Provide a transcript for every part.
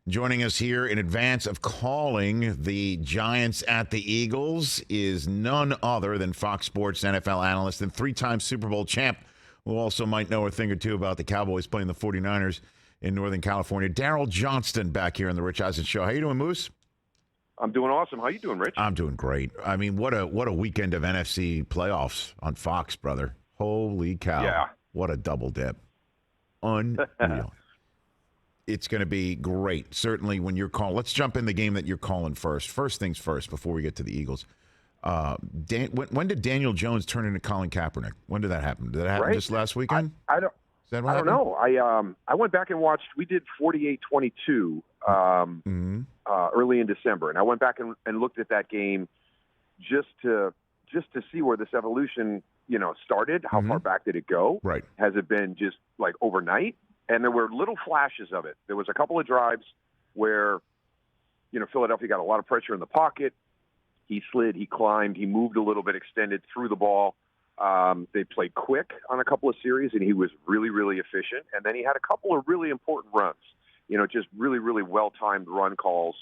Joining us here in advance of calling the Giants at the Eagles is none other than Fox Sports NFL analyst and three-time Super Bowl champ, who also might know a thing or two about the Cowboys playing the 49ers in Northern California. Daryl Johnston back here on the Rich Eisen Show. How you doing, Moose? I'm doing awesome. How you doing, Rich? I'm doing great. I mean, what a weekend of NFC playoffs on Fox, brother. Holy cow. Yeah. What a double dip. Unreal. It's going to be great. Certainly when you're calling. Let's jump in the game that you're calling first. First things first before we get to the Eagles. When did Daniel Jones turn into Colin Kaepernick? When did that happen? Did that happen just last weekend? I don't. Is that what I don't happened? know. I went back and watched. We did 48-22 early in December, and I went back and looked at that game just to see where this evolution, started. How far back did it go? Right. Has it been just like overnight? And there were little flashes of it. There was a couple of drives where, Philadelphia got a lot of pressure in the pocket. He slid, he climbed, he moved a little bit, extended, threw the ball. They played quick on a couple of series, and he was really, really efficient. And then he had a couple of really important runs, just really, really well-timed run calls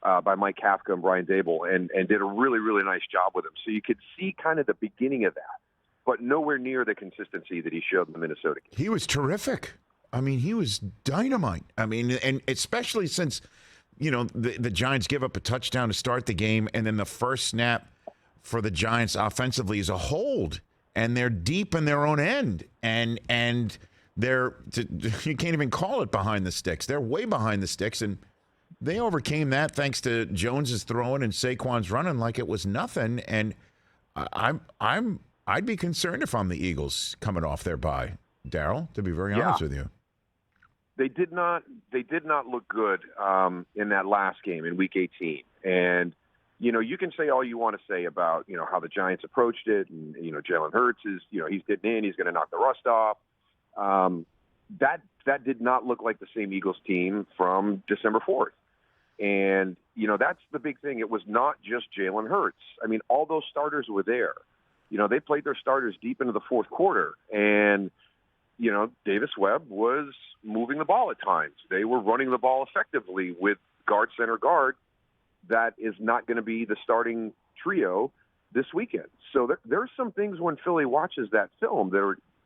by Mike Kafka and Brian Dable, and did a really, really nice job with him. So you could see kind of the beginning of that, but nowhere near the consistency that he showed in the Minnesota game. He was terrific. I mean, he was dynamite. I mean, and especially since, the Giants give up a touchdown to start the game, and then the first snap for the Giants offensively is a hold, and they're deep in their own end, and you can't even call it behind the sticks. They're way behind the sticks, and they overcame that thanks to Jones's throwing and Saquon's running like it was nothing. And I'd be concerned if I'm the Eagles coming off their bye, Daryl, to be very honest with you. They did not look good in that last game in Week 18. And, you can say all you want to say about, how the Giants approached it. And, Jalen Hurts is, he's getting in. He's going to knock the rust off. That did not look like the same Eagles team from December 4th. And, that's the big thing. It was not just Jalen Hurts. I mean, all those starters were there. They played their starters deep into the fourth quarter. And, Davis Webb was moving the ball at times. They were running the ball effectively with guard, center, guard. That is not going to be the starting trio this weekend. So there's some things when Philly watches that film.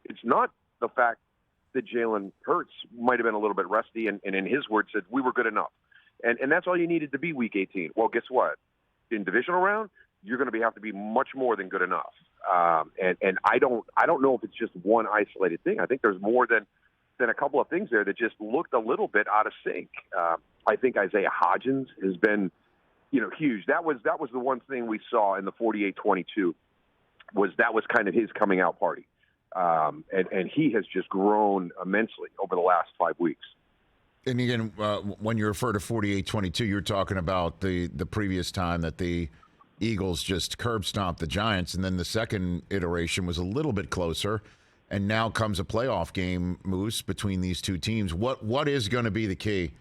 It's not the fact that Jalen Hurts might have been a little bit rusty and in his words said, we were good enough. And that's all you needed to be Week 18. Well, guess what? In divisional round, you're going to have to be much more than good enough. And I don't know if it's just one isolated thing. I think there's more than a couple of things there that just looked a little bit out of sync. I think Isaiah Hodgins has been, huge. That was the one thing we saw in the 48-22 was kind of his coming out party. And he has just grown immensely over the last 5 weeks. And again, when you refer to 48-22, you're talking about the previous time that the Eagles just curb stomped the Giants, and then the second iteration was a little bit closer, and now comes a playoff game, Moose, between these two teams. What is going to be the key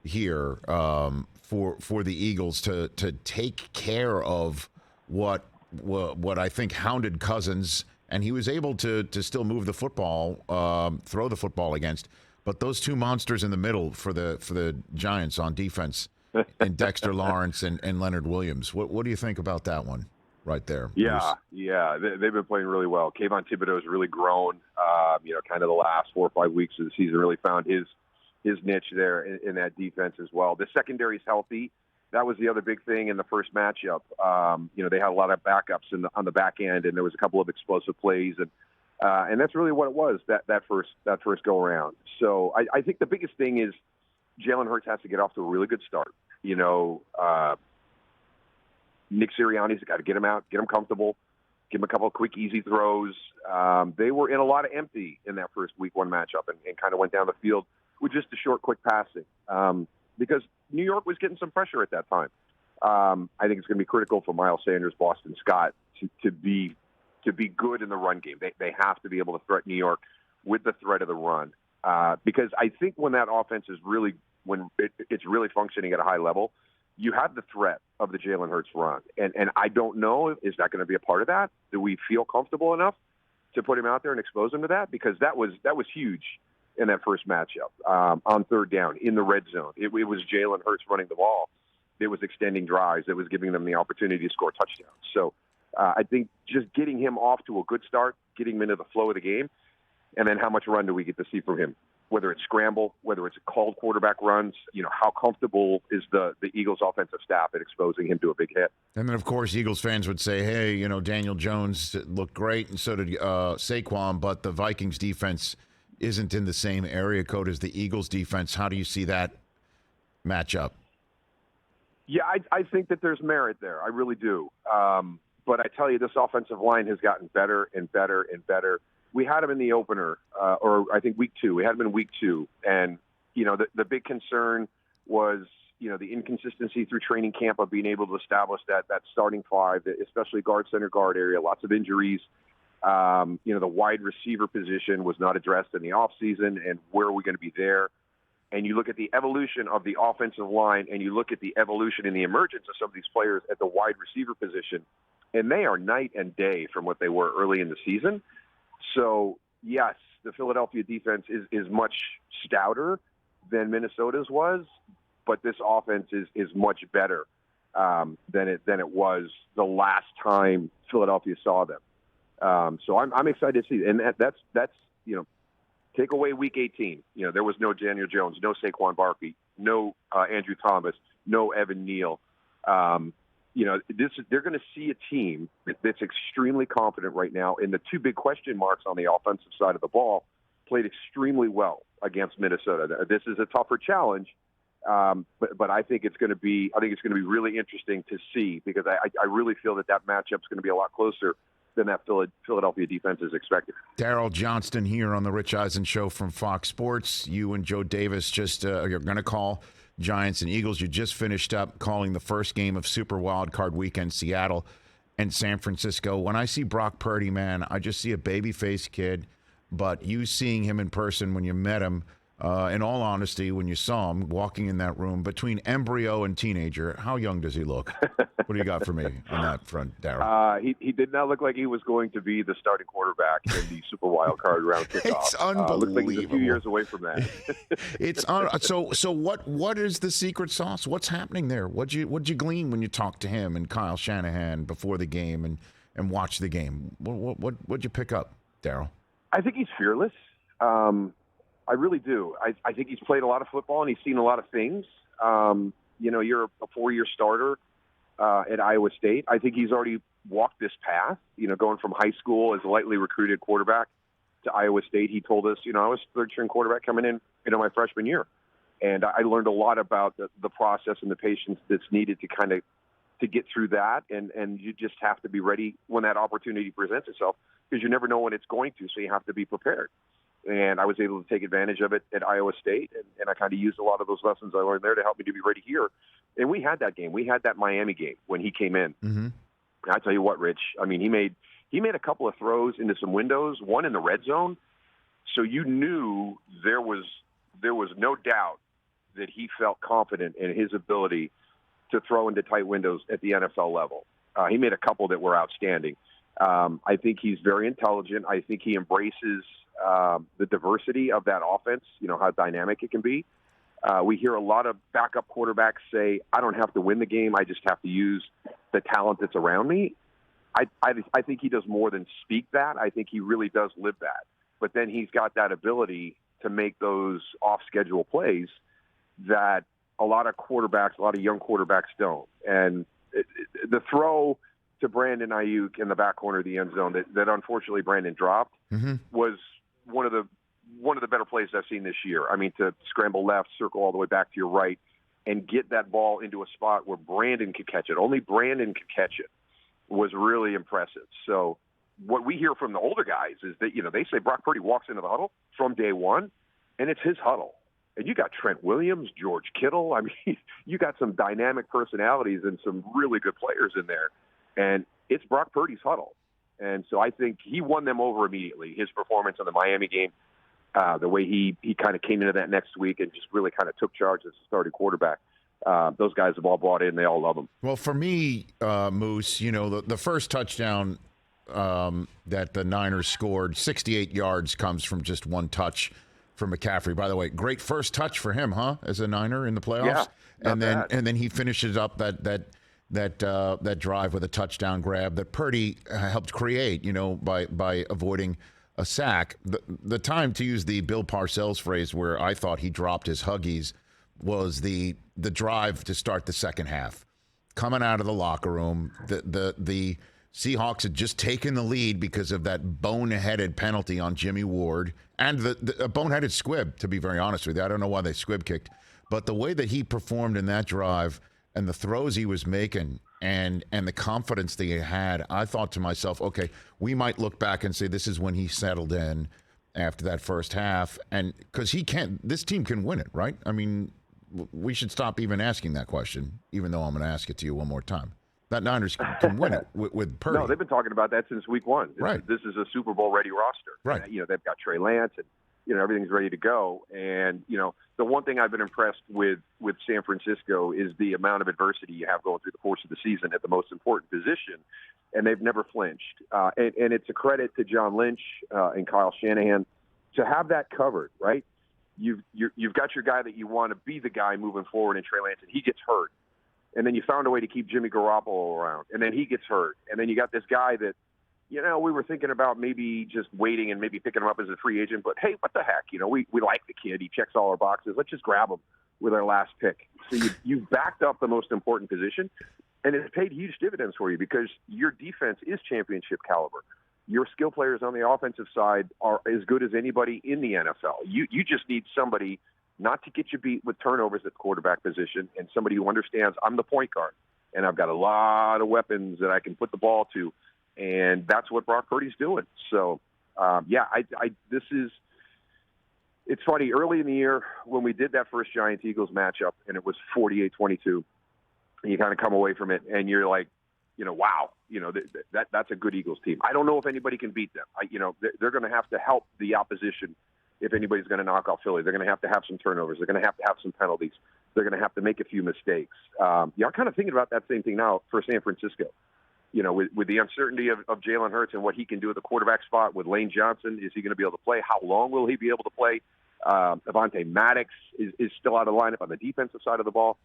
here for the Eagles to take care of what I think hounded Cousins, and he was able to still move the football, throw the football against, but those two monsters in the middle for the Giants on defense, and Dexter Lawrence and Leonard Williams. What do you think about that one right there? Yeah, they've been playing really well. Kayvon Thibodeau's really grown. Kind of the last 4 or 5 weeks of the season really found his niche there in that defense as well. The secondary's healthy. That was the other big thing in the first matchup. They had a lot of backups on the back end, and there was a couple of explosive plays, and that's really what it was that first go around. So I think the biggest thing is Jalen Hurts has to get off to a really good start. Nick Sirianni's got to get him out, get him comfortable, give him a couple of quick, easy throws. They were in a lot of empty in that first Week 1 matchup and kind of went down the field with just a short, quick passing because New York was getting some pressure at that time. I think it's going to be critical for Miles Sanders, Boston Scott to be good in the run game. They have to be able to threaten New York with the threat of the run because I think when that offense is when it's really functioning at a high level, you have the threat of the Jalen Hurts run. And I don't know, is that going to be a part of that? Do we feel comfortable enough to put him out there and expose him to that? Because that was huge in that first matchup on third down in the red zone. It was Jalen Hurts running the ball. It was extending drives. It was giving them the opportunity to score touchdowns. So I think just getting him off to a good start, getting him into the flow of the game, and then how much run do we get to see from him? Whether it's scramble, whether it's called quarterback runs, how comfortable is the Eagles offensive staff at exposing him to a big hit? And then, of course, Eagles fans would say, hey, Daniel Jones looked great, and so did Saquon, but the Vikings defense isn't in the same area code as the Eagles defense. How do you see that matchup? Yeah, I think that there's merit there. I really do. But I tell you, this offensive line has gotten better and better and better. We had him in the opener, or I think week 2. We had him in week 2. And, the big concern was, the inconsistency through training camp of being able to establish that starting five, especially guard, center guard area, lots of injuries. The wide receiver position was not addressed in the offseason, and where are we going to be there? And you look at the evolution of the offensive line, and you look at the evolution and the emergence of some of these players at the wide receiver position, and they are night and day from what they were early in the season. So, yes, the Philadelphia defense is much stouter than Minnesota's was, but this offense is much better than it was the last time Philadelphia saw them. So I'm excited to see, and that's take away Week 18. There was no Daniel Jones, no Saquon Barkley, no Andrew Thomas, no Evan Neal. They're going to see a team that's extremely confident right now. And the two big question marks on the offensive side of the ball played extremely well against Minnesota. This is a tougher challenge, but I think it's going to be really interesting to see, because I really feel that matchup's going to be a lot closer than that Philadelphia defense is expected. Daryl Johnston here on the Rich Eisen Show from Fox Sports. You and Joe Davis you're going to call Giants and Eagles. You just finished up calling the first game of Super Wildcard Weekend, Seattle and San Francisco. When I see Brock Purdy, man, I just see a baby-faced kid. But you seeing him in person when you met him, in all honesty, when you saw him walking in that room, between embryo and teenager, how young does he look? What do you got for me on that front, Daryl? He did not look like he was going to be the starting quarterback in the Super Wildcard Round kickoff. It's unbelievable. Looks like he's a few years away from that. It's so what is the secret sauce? What's happening there? What'd you glean when you talked to him and Kyle Shanahan before the game and watched the game? What'd you pick up, Daryl? I think he's fearless. I really do. I think he's played a lot of football and he's seen a lot of things. You're a 4-year starter at Iowa State. I think he's already walked this path, going from high school as a lightly recruited quarterback to Iowa State. He told us, I was third-string quarterback coming in, my freshman year. And I learned a lot about the process and the patience that's needed to get through that. And you just have to be ready when that opportunity presents itself, because you never know when it's going to, so you have to be prepared. And I was able to take advantage of it at Iowa State, and I kind of used a lot of those lessons I learned there to help me to be ready here. And we had that game. We had that Miami game when he came in. Mm-hmm. I tell you what, Rich, he made a couple of throws into some windows, one in the red zone. So you knew there was no doubt that he felt confident in his ability to throw into tight windows at the NFL level. He made a couple that were outstanding. I think he's very intelligent. I think he embraces the diversity of that offense, how dynamic it can be. We hear a lot of backup quarterbacks say, I don't have to win the game, I just have to use the talent that's around me. I think he does more than speak that. I think he really does live that. But then he's got that ability to make those off-schedule plays that a lot of young quarterbacks don't. And the throw to Brandon Ayuk in the back corner of the end zone that unfortunately Brandon dropped was one of the better plays I've seen this year. To scramble left, circle all the way back to your right, and get that ball into a spot where Brandon could catch it. Only Brandon could catch it was really impressive. So what we hear from the older guys is that, they say Brock Purdy walks into the huddle from day one, and it's his huddle. And you got Trent Williams, George Kittle. You got some dynamic personalities and some really good players in there. And it's Brock Purdy's huddle. And so I think he won them over immediately. His performance in the Miami game, the way he kind of came into that next week and just really kind of took charge as a starting quarterback. Those guys have all bought in. They all love him. Well, for me, Moose, the first touchdown that the Niners scored, 68 yards, comes from just one touch for McCaffrey. By the way, great first touch for him, huh? As a Niner in the playoffs. Yeah, and bad. then he finishes up that drive with a touchdown grab that Purdy helped create, by avoiding a sack. The time, to use the Bill Parcells phrase, where I thought he dropped his Huggies, was the drive to start the second half. Coming out of the locker room, the Seahawks had just taken the lead because of that boneheaded penalty on Jimmy Ward and the boneheaded squib, to be very honest with you. I don't know why they squib kicked, but the way that he performed in that drive and the throws he was making and the confidence that he had, I thought to myself, okay, we might look back and say this is when he settled in after that first half. And because this team can win it, right? I mean, we should stop even asking that question, even though I'm going to ask it to you one more time. That Niners can win it with Purdy. No, they've been talking about that since week one. This is a Super Bowl ready roster. Right. They've got Trey Lance and, everything's ready to go. And, the one thing I've been impressed with San Francisco is the amount of adversity you have going through the course of the season at the most important position. And they've never flinched. And it's a credit to John Lynch and Kyle Shanahan to have that covered, right? You've got your guy that you want to be the guy moving forward in Trey Lance, and he gets hurt. And then you found a way to keep Jimmy Garoppolo around, and then he gets hurt. And then you got this guy that, we were thinking about maybe just waiting and maybe picking him up as a free agent. But, hey, what the heck? We like the kid. He checks all our boxes. Let's just grab him with our last pick. So you've backed up the most important position, and it's paid huge dividends for you because your defense is championship caliber. Your skill players on the offensive side are as good as anybody in the NFL. You just need somebody not to get you beat with turnovers at the quarterback position, and somebody who understands I'm the point guard, and I've got a lot of weapons that I can put the ball to, and that's what Brock Purdy's doing. So, it's funny, early in the year when we did that first Giants-Eagles matchup, and it was 48-22, and you kind of come away from it, and you're like, wow, that's a good Eagles team. I don't know if anybody can beat them. They're going to have to help the opposition. If anybody's going to knock off Philly, they're going to have some turnovers. They're going to have some penalties. They're going to have to make a few mistakes. I'm kind of thinking about that same thing now for San Francisco. With the uncertainty of Jalen Hurts and what he can do at the quarterback spot with Lane Johnson, is he going to be able to play? How long will he be able to play? Avonte Maddox is still out of the lineup on the defensive side of the ball.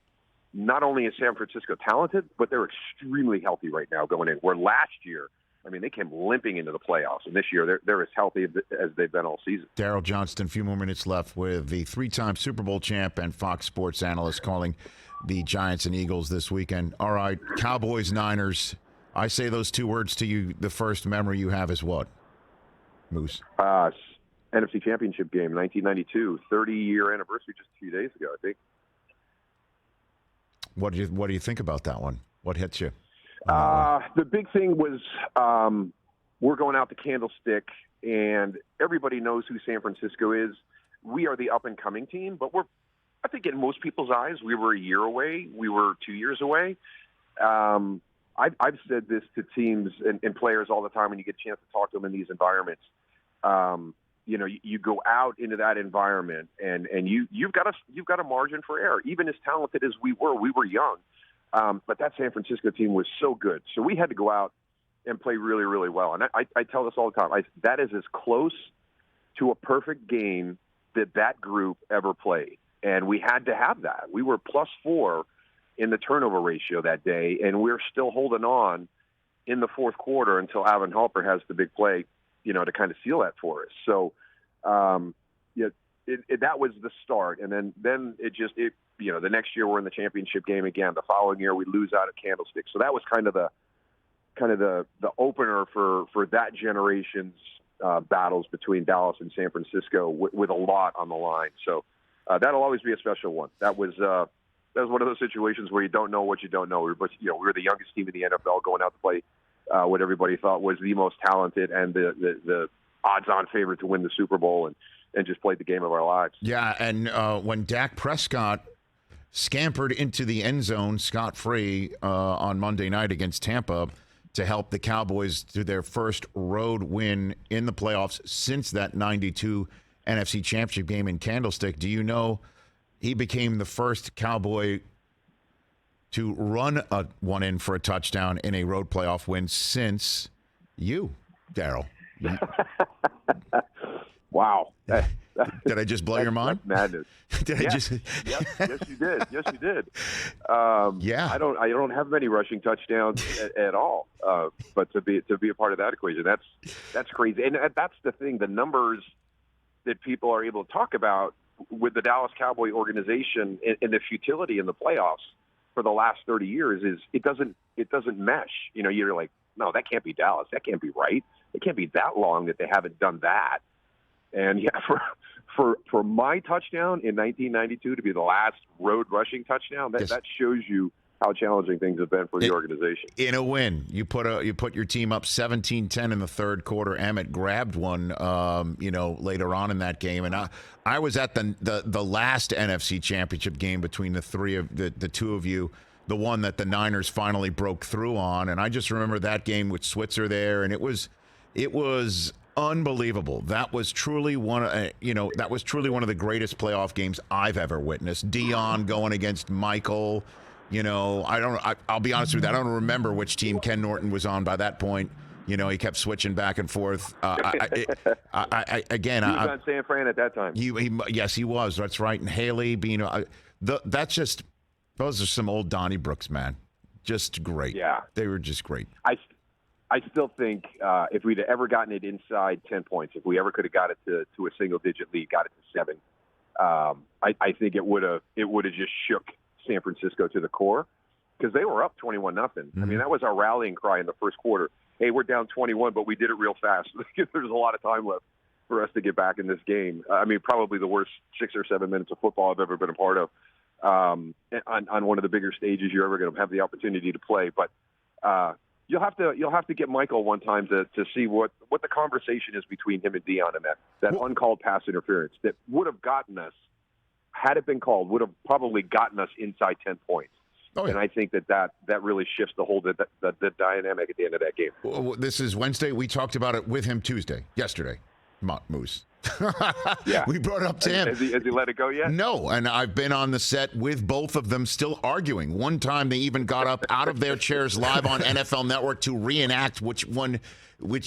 Not only is San Francisco talented, but they're extremely healthy right now going in. Where last year, they came limping into the playoffs, and this year they're as healthy as they've been all season. Daryl Johnston, a few more minutes left with the three-time Super Bowl champ and Fox Sports analyst calling the Giants and Eagles this weekend. All right, Cowboys-Niners. I say those two words to you, the first memory you have is what, Moose? NFC Championship game, 1992, 30-year anniversary just a few days ago, I think. What do you think about that one? What hits you? The big thing was we're going out to Candlestick, and everybody knows who San Francisco is. We are the up-and-coming team, but I think in most people's eyes, we were a year away. We were 2 years away. I've said this to teams and players all the time when you get a chance to talk to them in these environments. You go out into that environment, and you've got a margin for error. Even as talented as we were young. But that San Francisco team was so good. So we had to go out and play really, really well. And I tell this all the time. That is as close to a perfect game that group ever played. And we had to have that. We were +4 in the turnover ratio that day, and we're still holding on in the fourth quarter until Alvin Halper has the big play, to kind of seal that for us. So, that was the start. And then the next year we're in the championship game again. The following year we lose out at Candlestick. So that was kind of the opener for that generation's battles between Dallas and San Francisco with a lot on the line. So that'll always be a special one. That was one of those situations where you don't know what you don't know. We were the youngest team in the NFL going out to play what everybody thought was the most talented and the odds-on favorite to win the Super Bowl, and just played the game of our lives. Yeah, and when Dak Prescott scampered into the end zone scot-free on Monday night against Tampa to help the Cowboys to their first road win in the playoffs since that 92 NFC Championship game in Candlestick, do you know he became the first Cowboy to run one in for a touchdown in a road playoff win since you, Daryl? Wow. Did I just blow your mind? That's madness. Yes, you did. Yes, you did. Yeah. I don't have many rushing touchdowns at all. But to be a part of that equation, that's crazy. And that's the thing. The numbers that people are able to talk about with the Dallas Cowboy organization and the futility in the playoffs for the last 30 years is it doesn't mesh. You're like, no, that can't be Dallas. That can't be right. It can't be that long that they haven't done that. And yeah, for my touchdown in 1992 to be the last road rushing touchdown, that shows you how challenging things have been for the organization. In a win, you put your team up 17-10 in the third quarter. Emmett grabbed one, later on in that game, and I was at the last NFC Championship game between the two of you, the one that the Niners finally broke through on, and I just remember that game with Switzer there, and it was unbelievable. That was truly one of the greatest playoff games I've ever witnessed. Dion going against Michael. I'll be honest with you, I don't remember which team Ken Norton was on by that point. He kept switching back and forth. He was on San Fran at that time. Yes, he was. That's right. And Haley being those are some old Donniebrooks, man. Just great. Yeah, they were just great. I still think if we'd ever gotten it inside 10 points, if we ever could have got it to a single-digit lead, got it to 7, I think it would have just shook San Francisco to the core because they were up 21-0. Mm-hmm. I mean, that was our rallying cry in the first quarter. Hey, we're down 21, but we did it real fast. There's a lot of time left for us to get back in this game. I mean, probably the worst 6 or 7 minutes of football I've ever been a part of on one of the bigger stages you're ever going to have the opportunity to play. But You'll have to get Michael one time to see what the conversation is between him and Dion and that uncalled pass interference that would have gotten us, had it been called, would have probably gotten us inside 10 points. Oh, yeah. And I think that really shifts the whole the dynamic at the end of that game. Well, this is Wednesday. We talked about it with him yesterday, Moose. Yeah, we brought it up to him. Has he let it go yet? No, and I've been on the set with both of them still arguing. One time they even got up out of their chairs live on NFL Network to reenact which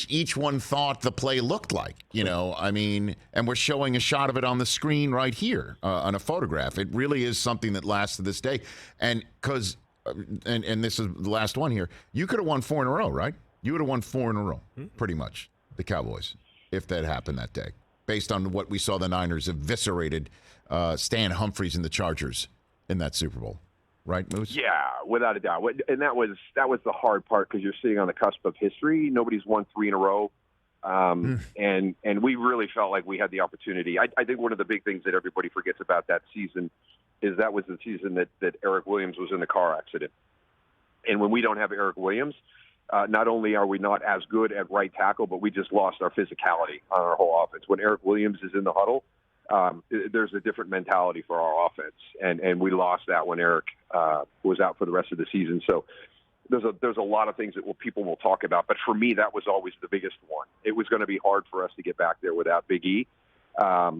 each one thought the play looked like. And we're showing a shot of it on the screen right here on a photograph. It really is something that lasts to this day. And because, and this is the last one here, you could have won 4 in a row, right? You would have won 4 in a row, pretty much, the Cowboys, if that happened that day. Based on what we saw the Niners eviscerated Stan Humphries and the Chargers in that Super Bowl. Right, Moose? Yeah, without a doubt. And that was the hard part because you're sitting on the cusp of history. Nobody's won 3 in a row. And we really felt like we had the opportunity. I think one of the big things that everybody forgets about that season is that was the season that Eric Williams was in the car accident. And when we don't have Eric Williams, not only are we not as good at right tackle, but we just lost our physicality on our whole offense. When Eric Williams is in the huddle, there's a different mentality for our offense, and we lost that when Eric was out for the rest of the season. So there's a lot of things that people will talk about, but for me, that was always the biggest one. It was going to be hard for us to get back there without Big E, that's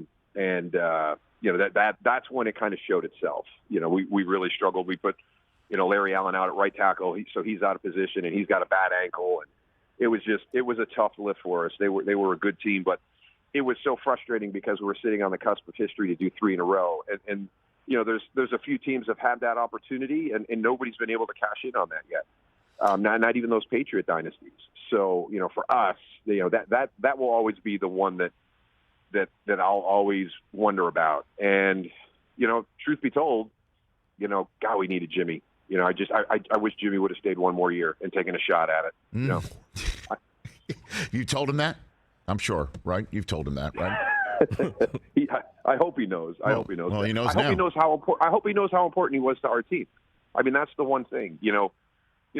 when it kind of showed itself. We really struggled. We put Larry Allen out at right tackle, so he's out of position, and he's got a bad ankle. And it was a tough lift for us. They were a good team, but it was so frustrating because we were sitting on the cusp of history to do 3 in a row. And there's a few teams that have had that opportunity, and nobody's been able to cash in on that yet. Not even those Patriot dynasties. So for us, that will always be the one that I'll always wonder about. And truth be told, God, we needed Jimmy. I wish Jimmy would have stayed one more year and taken a shot at it. You told him that? I'm sure, right? You've told him that, right? I hope he knows. I hope he knows. Well, he knows I now. Hope he knows how important. I hope he knows how important he was to our team. I mean, that's the one thing.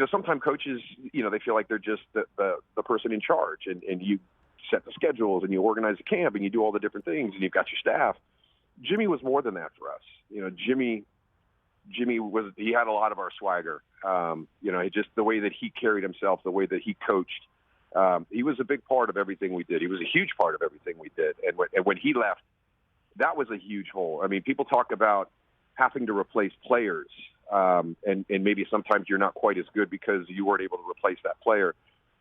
Sometimes coaches, they feel like they're just the person in charge, and you set the schedules and you organize the camp and you do all the different things and you've got your staff. Jimmy was more than that for us. Jimmy he had a lot of our swagger. Just the way that he carried himself, the way that he coached. He was a big part of everything we did. He was a huge part of everything we did. And when he left, that was a huge hole. I mean, people talk about having to replace players, and maybe sometimes you're not quite as good because you weren't able to replace that player.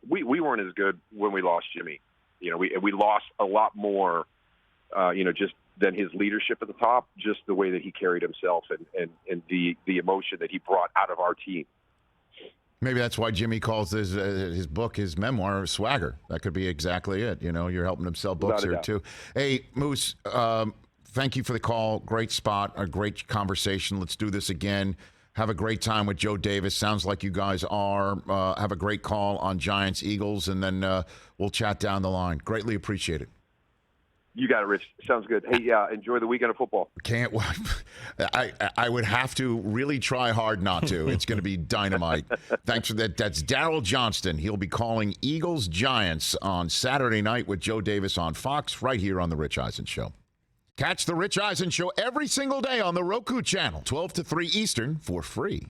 We weren't as good when we lost Jimmy. We lost a lot more, than his leadership at the top, just the way that he carried himself and the emotion that he brought out of our team. Maybe that's why Jimmy calls his book, his memoir, Swagger. That could be exactly it. You know, you're helping him sell books here, too. Hey, Moose, thank you for the call. Great spot, a great conversation. Let's do this again. Have a great time with Joe Davis. Sounds like you guys are. Have a great call on Giants, Eagles, and then we'll chat down the line. Greatly appreciate it. You got it, Rich. Sounds good. Hey, enjoy the weekend of football. Can't. I would have to really try hard not to. It's going to be dynamite. Thanks for that. That's Daryl Johnston. He'll be calling Eagles Giants on Saturday night with Joe Davis on Fox right here on The Rich Eisen Show. Catch The Rich Eisen Show every single day on the Roku channel, 12 to 3 Eastern, for free.